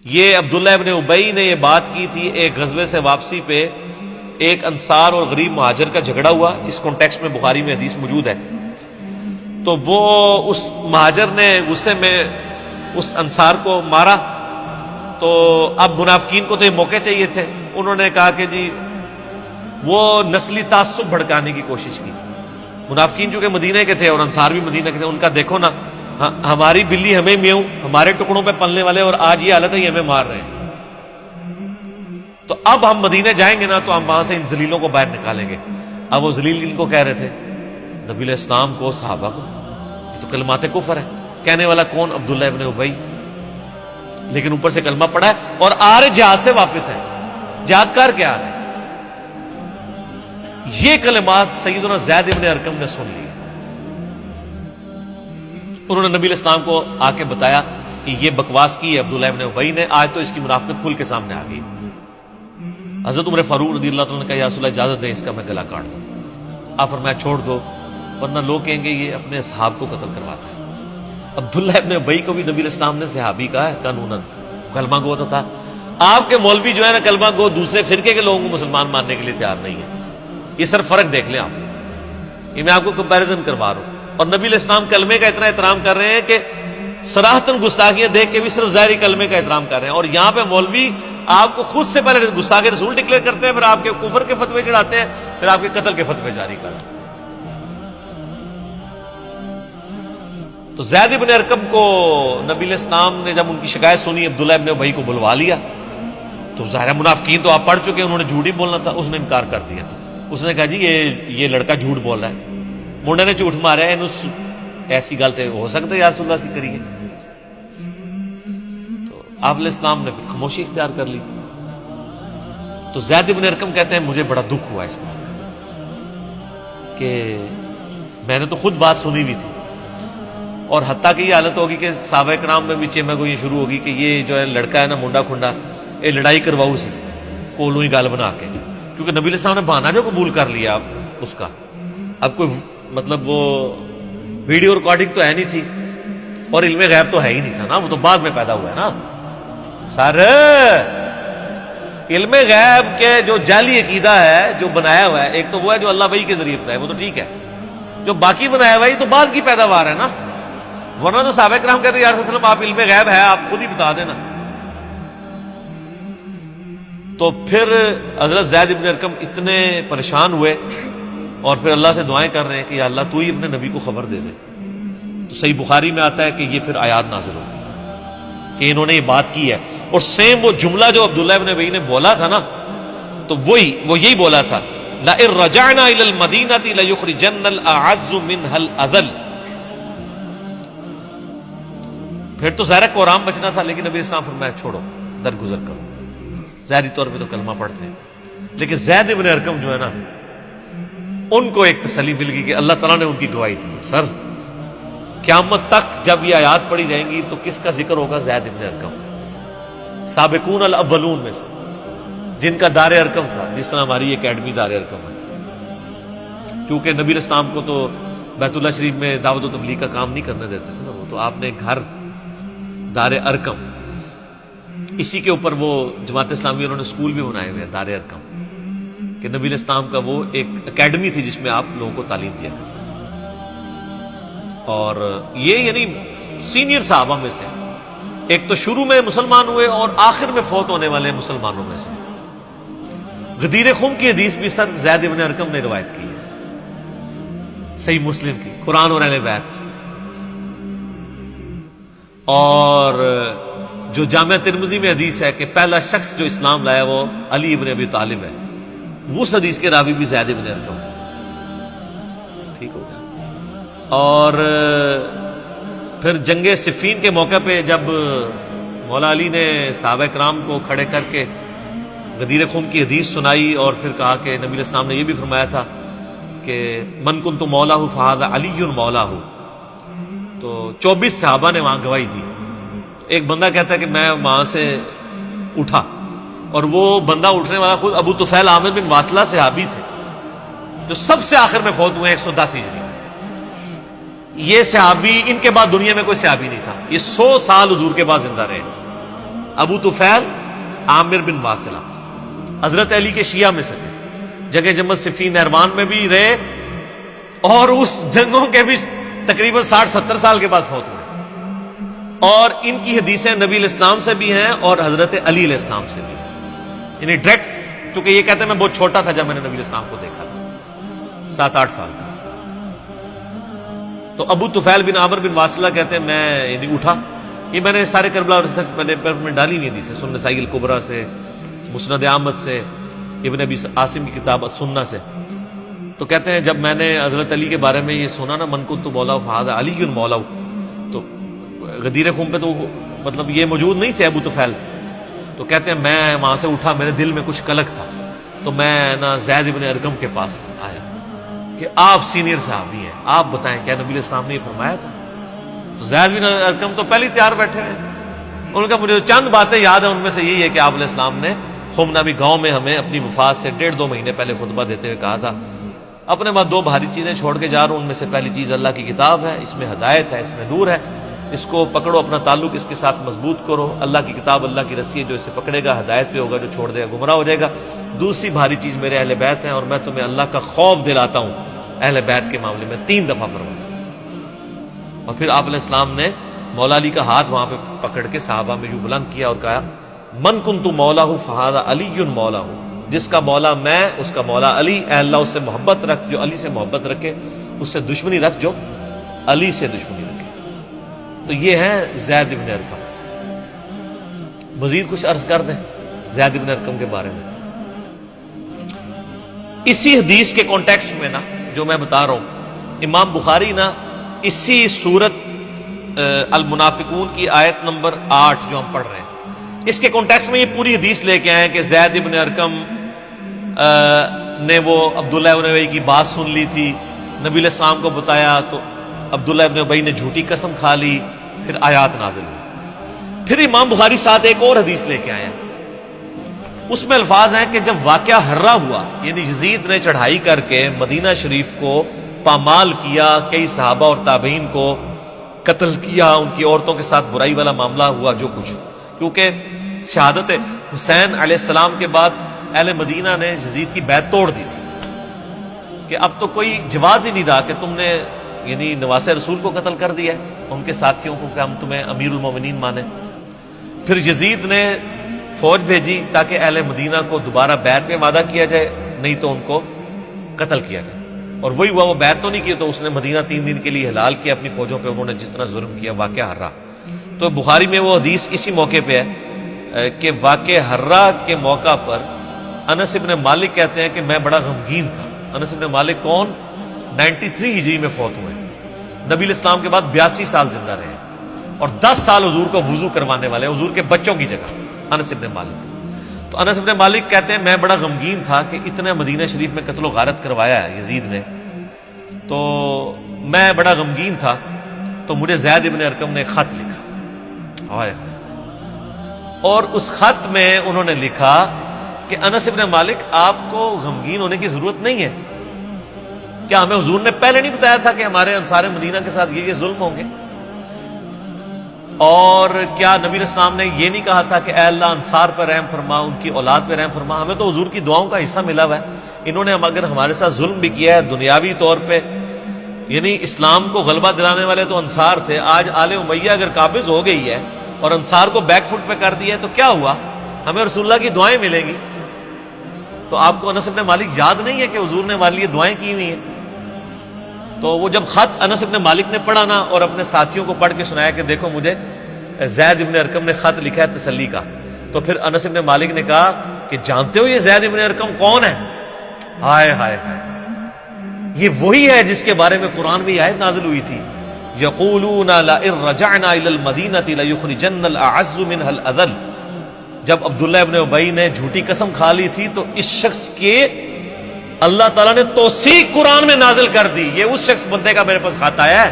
یہ عبداللہ ابن ابی نے یہ بات کی تھی ایک غزوے سے واپسی پہ، ایک انصار اور غریب مہاجر کا جھگڑا ہوا، اس کانٹیکسٹ میں بخاری میں حدیث موجود ہے۔ تو وہ اس مہاجر نے غصے میں اس انصار کو مارا، تو اب منافقین کو تو یہ موقع چاہیے تھے، انہوں نے کہا کہ جی وہ نسلی تعصب بھڑکانے کی کوشش کی۔ منافقین چونکہ مدینہ کے تھے اور انصار بھی مدینہ کے تھے، ان کا دیکھو نا، ہماری بلی ہمیں میوں، ہمارے ٹکڑوں پہ پلنے والے، اور آج یہ حالت ہے، یہ ہمیں مار رہے ہیں۔ تو اب ہم مدینہ جائیں گے نا تو ہم وہاں سے ان ذلیلوں کو باہر نکالیں گے۔ اب وہ ذلیل ان کو کہہ رہے تھے، نبی علیہ السلام کو، صحابہ کو، یہ تو کلمات کفر ہے۔ کہنے والا کون؟ عبداللہ ابن ابی، لیکن اوپر سے کلمہ پڑھا ہے اور آ رہے جہاد سے واپس ہے، جہاد کر کے آ رہے ہیں۔ یہ کلمات سیدنا زید ابن ارقم نے سن لی، انہوں نے نبی علیہ السلام کو آ کے بتایا کہ یہ بکواس کی ہے عبداللہ ابن ابی نے، آج تو اس کی منافقت کھل کے سامنے آ گئی۔ حضرت عمر فاروق رضی اللہ عنہ نے کہا یا رسول اللہ اجازت دیں، اس کا میں گلا کاٹ دوں۔ آپ فرمایا چھوڑ دو، ورنہ لوگ کہیں گے یہ اپنے اصحاب کو قتل کرواتا ہے۔ عبداللہ ابن ابی کو بھی نبی علیہ السلام نے صحابی کہا ہے قانوناً، کلمہ گو تو تھا۔ آپ کے مولوی جو ہے نا کلمہ گو، دوسرے فرقے کے لوگوں کو مسلمان ماننے کے لیے تیار نہیں ہے۔ یہ صرف فرق دیکھ لیں آپ، یہ میں آپ کو کمپیریزن کروا رہا ہوں۔ اور نبی علیہ السلام کلمے کا اتنا احترام کر رہے ہیں کہ صراحتاً گستاخیاں دیکھ کے بھی صرف ظاہری کلمے کا احترام کر رہے ہیں، اور یہاں پہ مولوی آپ کو خود سے پہلے گستاخ رسول ڈکلیئر کرتے ہیں، پھر آپ کے کفر کے فتوے چڑھاتے ہیں، پھر آپ کے قتل کے فتوے جاری کرتے ہیں۔ تو زید ابن ارقم کو نبی علیہ السلام نے جب ان کی شکایت سنی، عبداللہ ابن ابی کو بلوا لیا، تو ظاہر منافقین تو آپ پڑھ چکے، انہوں نے جھوٹ ہی بولنا تھا، اس نے انکار کر دیا۔ تو اس نے کہا جی یہ لڑکا جھوٹ بول رہا ہے، منڈے نے جھوٹ مارا ہے، ایسی گل تو ہو سکتا ہے یا رسول اللہ سے کریے۔ تو آپ علیہ السلام نے پھر خاموشی اختیار کر لی۔ تو زید ابن ارقم کہتے ہیں مجھے بڑا دکھ ہوا اس بات کا کہ میں نے تو خود بات سنی بھی تھی، اور حتیٰ کہ یہ حالت ہوگی کہ صحابہ کرام میں بھی چیمہ کو یہ شروع ہوگی کہ یہ جو ہے لڑکا ہے نا منڈا کھنڈا، یہ لڑائی کرواؤ سی کولوں ہی گال بنا کے، کیونکہ نبی علیہ السلام نے بہانہ جو قبول کر لیا اس کا۔ اب کوئی مطلب وہ ویڈیو ریکارڈنگ تو ہے نہیں تھی، اور علم غیب تو ہے ہی نہیں تھا نا، وہ تو بعد میں پیدا ہوا ہے نا۔ سر علم غیب کے جو جعلی عقیدہ ہے جو بنایا ہوا ہے، ایک تو وہ ہے جو اللہ وحی کے ذریعے بتایا، وہ تو ٹھیک ہے، جو باقی بنایا ہوا ہے تو بعد کی پیداوار ہے نا، ورنہ تو صحابہ کرام کہتے ہیں یا رسول اللہ آپ علم غیب ہے آپ خود ہی بتا دینا۔ تو پھر حضرت زید ابن ارقم اتنے پریشان ہوئے اور پھر اللہ سے دعائیں کر رہے ہیں کہ یا اللہ تو ہی اپنے نبی کو خبر دے دے۔ تو صحیح بخاری میں آتا ہے کہ یہ پھر آیات نازل ہو کہ انہوں نے یہ بات کی ہے، اور سیم وہ جملہ جو عبداللہ ابن ابی نے بولا تھا نا، تو وہ یہی بولا تھا لَإِن رَجَعْنَا إِلَى الْمَدِينَةِ لَيُخْرِجَنَّ الْأَعَزُّ مِنْهَا الْأَذَلَّ۔ پھر تو ظاہر قرآن بچنا تھا، لیکن نبی اسلام فرمایا چھوڑو، درگزر کرو۔ ظاہری طور پہ تو کلمہ پڑھتے ہیں، لیکن زید ابن ارقم جو ہے نا، ان کو ایک تسلی مل گئی کہ اللہ تعالیٰ نے ان کی گواہی دی۔ سر قیامت تک جب یہ آیات پڑھی جائیں گی تو کس کا ذکر ہوگا؟ زید ابن ارقم، سابقون الاولون میں سے، جن کا دار ارقم تھا، جس طرح ہماری اکیڈمی دار ارقم ہے۔ کیونکہ نبی علیہ السلام کو تو بیت اللہ شریف میں دعوت و تبلیغ کا کام نہیں کرنے دیتے تھے نا، وہ تو آپ نے گھر دار ارقم، اسی کے اوپر وہ جماعت اسلامی انہوں نے اسکول بھی بنائے ہوئے ہیں دار ارقم، کہ نبی علیہ السلام کا وہ ایک اکیڈمی تھی جس میں آپ لوگوں کو تعلیم دیا کرتے تھے۔ اور یہ یعنی سینئر صحابہ میں سے، ایک تو شروع میں مسلمان ہوئے اور آخر میں فوت ہونے والے مسلمانوں میں سے۔ غدیر خم کی حدیث بھی سر زید ابن ارقم نے روایت کی ہے، صحیح مسلم کی، قرآن اور اہل بیت۔ اور جو جامعہ ترمذی میں حدیث ہے کہ پہلا شخص جو اسلام لایا وہ علی ابن ابی طالب ہے، وہ اس حدیث کے راوی بھی زید ابن ارقم ہے۔ ٹھیک ہو گیا۔ اور پھر جنگ صفین کے موقع پہ جب مولا علی نے صحابہ کرام کو کھڑے کر کے غدیر خم کی حدیث سنائی، اور پھر کہا کہ نبی علیہ السلام نے یہ بھی فرمایا تھا کہ من کنت مولہ فہذا علی مولہ، تو 24 صحابہ نے وہاں گواہی دی۔ ایک بندہ کہتا ہے کہ میں وہاں سے اٹھا، اور وہ بندہ اٹھنے والا خود ابو طفیل عامر بن واصلہ صحابی تھے، جو سب سے آخر میں فوت ہوئے 110 ہجری۔ یہ صحابی، ان کے بعد دنیا میں کوئی صحابی نہیں تھا، یہ 100 سال حضور کے بعد زندہ رہے، ابو طفیل عامر بن واثلہ حضرت علی کے شیعہ میں سے تھے، جنگ جمل صفین نہروان میں بھی رہے اور اس جنگوں کے بھی تقریباً 60-70 سال کے بعد فوت ہوئے، اور ان کی حدیثیں نبی علیہ السلام سے بھی ہیں اور حضرت علی علیہ السلام سے بھی ہیں، یعنی ڈائریکٹ، چونکہ یہ کہتے ہیں میں بہت چھوٹا تھا جب میں نے نبی علیہ السلام کو دیکھا تھا، 7-8 سال کا۔ تو ابو طفیل بن عامر بن واثلہ کہتے ہیں میں یعنی اٹھا، یہ میں نے سارے کربلا ریسرچ میں ڈالی ہوئی حدیثیں، سنن نسائی الکبریٰ سے، مسند احمد سے، ابن ابی عاصم کی کتاب السنہ سے۔ تو کہتے ہیں جب میں نے حضرت علی کے بارے میں یہ سنا نا، من کنت مولا فہذا علی مولا، تو غدیر خم پہ تو مطلب یہ موجود نہیں تھے ابو طفیل، تو کہتے ہیں میں وہاں سے اٹھا، میرے دل میں کچھ کلک تھا، تو میں نا زید ابن ارقم کے پاس آیا کہ آپ سینئر صحابی ہیں، آپ بتائیں کیا نبی علیہ السلام نے یہ فرمایا تھا؟ تو زید بن ارقم تو پہلے تیار بیٹھے ہوئے، ان کا مجھے چند باتیں یاد ہیں، ان میں سے یہی ہے کہ آپ علیہ السلام نے خم نبی گاؤں میں ہمیں اپنی وفات سے 1.5-2 مہینے پہلے خطبہ دیتے ہوئے کہا تھا اپنے بعد 2 بھاری چیزیں چھوڑ کے جا رہا ہوں، ان میں سے پہلی چیز اللہ کی کتاب ہے، اس میں ہدایت ہے، اس میں نور ہے، اس کو پکڑو، اپنا تعلق اس کے ساتھ مضبوط کرو، اللہ کی کتاب اللہ کی رسی ہے، جو اسے پکڑے گا ہدایت پہ ہوگا، جو چھوڑ دے گا گمراہ ہو جائے گا۔ دوسری بھاری چیز میرے اہل بیت ہیں، اور میں تمہیں اللہ کا خوف دلاتا ہوں اہل بیت کے معاملے میں، 3 دفعہ فرمایا۔ اور پھر آپ علیہ السلام نے مولا علی کا ہاتھ وہاں پہ پکڑ کے صحابہ میں یوں بلند کیا اور کہا من کنت مولا فہذا علی مولا ہوں، جس کا مولا میں اس کا مولا علی، اے اللہ اس سے محبت رکھ جو علی سے محبت رکھے، اس سے دشمنی رکھ جو علی سے دشمنی رکھے۔ تو یہ ہے زید بن ارقم۔ مزید کچھ عرض کر دیں زید بن ارقم کے بارے میں؟ اسی حدیث کے کانٹیکسٹ میں نا جو میں بتا رہا ہوں، امام بخاری نا اسی سورت المنافقون کی آیت نمبر 8 جو ہم پڑھ رہے ہیں، اس کے کانٹیکسٹ میں یہ پوری حدیث لے کے آئے کہ زید بن ارقم نے وہ عبداللہ ابن ابی کی بات سن لی تھی، نبی علیہ السلام کو بتایا تو عبداللہ ابن ابی نے جھوٹی قسم کھا لی، پھر آیات نازل ہوئی۔ پھر امام بخاری ساتھ ایک اور حدیث لے کے آئے ہیں، اس میں الفاظ ہیں کہ جب واقعہ ہررا ہوا، یعنی یزید نے چڑھائی کر کے مدینہ شریف کو پامال کیا، کئی صحابہ اور تابعین کو قتل کیا، ان کی عورتوں کے ساتھ برائی والا معاملہ ہوا جو کچھ، کیونکہ شہادت حسین علیہ السلام کے بعد اہل مدینہ نے یزید کی بیعت توڑ دی تھی کہ اب تو کوئی جواز ہی نہیں رہا کہ تم نے یعنی نواس رسول کو قتل کر دیا ہے، ان کے ساتھیوں کو، کہ ہم تمہیں امیر المومنین مانیں۔ پھر یزید نے فوج بھیجی تاکہ اہل مدینہ کو دوبارہ بیعت میں وعدہ کیا جائے، نہیں تو ان کو قتل کیا جائے، اور وہی ہوا، وہ بیعت تو نہیں کی، تو اس نے مدینہ 3 دن کے لیے حلال کیا اپنی فوجوں پہ، انہوں نے جس طرح ظلم کیا، واقعہ ہررا۔ تو بخاری میں وہ حدیث اسی موقع پہ ہے کہ واقعہ ہررا کے موقع پر انس ابن مالک کہتے ہیں کہ میں بڑا غمگین تھا۔ انس ابن مالک کون؟ 93 ہجری میں فوت ہوئے، نبی علیہ السلام کے بعد 82 سال زندہ رہے، اور 10 سال حضور کو وضو کروانے والے، حضور کے بچوں کی جگہ، انس ابن مالک۔ تو انس ابن مالک کہتے ہیں میں بڑا غمگین تھا کہ اتنا مدینہ شریف میں قتل و غارت کروایا ہے یزید نے، تو میں بڑا غمگین تھا، تو مجھے زید ابن ارقم نے ایک خط لکھا، اور اس خط میں انہوں نے لکھا کہ انس ابن مالک آپ کو غمگین ہونے کی ضرورت نہیں ہے، کیا ہمیں حضور نے پہلے نہیں بتایا تھا کہ ہمارے انصار مدینہ کے ساتھ یہ ظلم ہوں گے؟ اور کیا نبی علیہ السلام نے یہ نہیں کہا تھا کہ اے اللہ انصار پر رحم فرما، ان کی اولاد پہ رحم فرما؟ ہمیں تو حضور کی دعاؤں کا حصہ ملا ہوا ہے، انہوں نے اگر ہمارے ساتھ ظلم بھی کیا ہے دنیاوی طور پہ، یعنی اسلام کو غلبہ دلانے والے تو انصار تھے، آج آل امیہ اگر قابض ہو گئی ہے اور انصار کو بیک فٹ پہ کر دیا ہے تو کیا ہوا؟ ہمیں رسول اللہ کی دعائیں ملیں گی۔ تو آپ کو انس ابن مالک یاد نہیں ہے کہ حضور نے ہمارے لیے دعائیں کی ہوئی ہیں؟ تو وہ جب خط انس ابن مالک نے پڑھا نا اور اپنے ساتھیوں کو پڑھ کے سنایا کہ دیکھو مجھے زید ابن ارقم نے خط لکھا ہے تسلی کا، تو پھر انس ابن مالک نے کہا کہ جانتے ہو یہ زید ابن ارقم کون ہے؟ ہائے ہائے ہائے، یہ وہی ہے جس کے بارے میں قرآن میں آیت نازل ہوئی تھی، یقولون لئن رجعنا الى المدینۃ لیخرجن الاعز منها الاذل۔ جب عبداللہ ابن ابی نے جھوٹی قسم کھا لی تھی تو اس شخص کے اللہ تعالیٰ نے توثیق قرآن میں نازل کر دی، یہ اس شخص بندے کا میرے پاس خط آیا ہے۔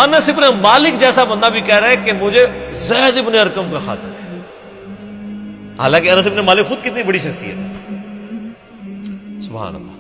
انس ابن مالک جیسا بندہ بھی کہہ رہا ہے کہ مجھے زید ابن ارقم کا خط ہے، حالانکہ انس ابن مالک خود کتنی بڑی شخصیت ہے، سبحان اللہ۔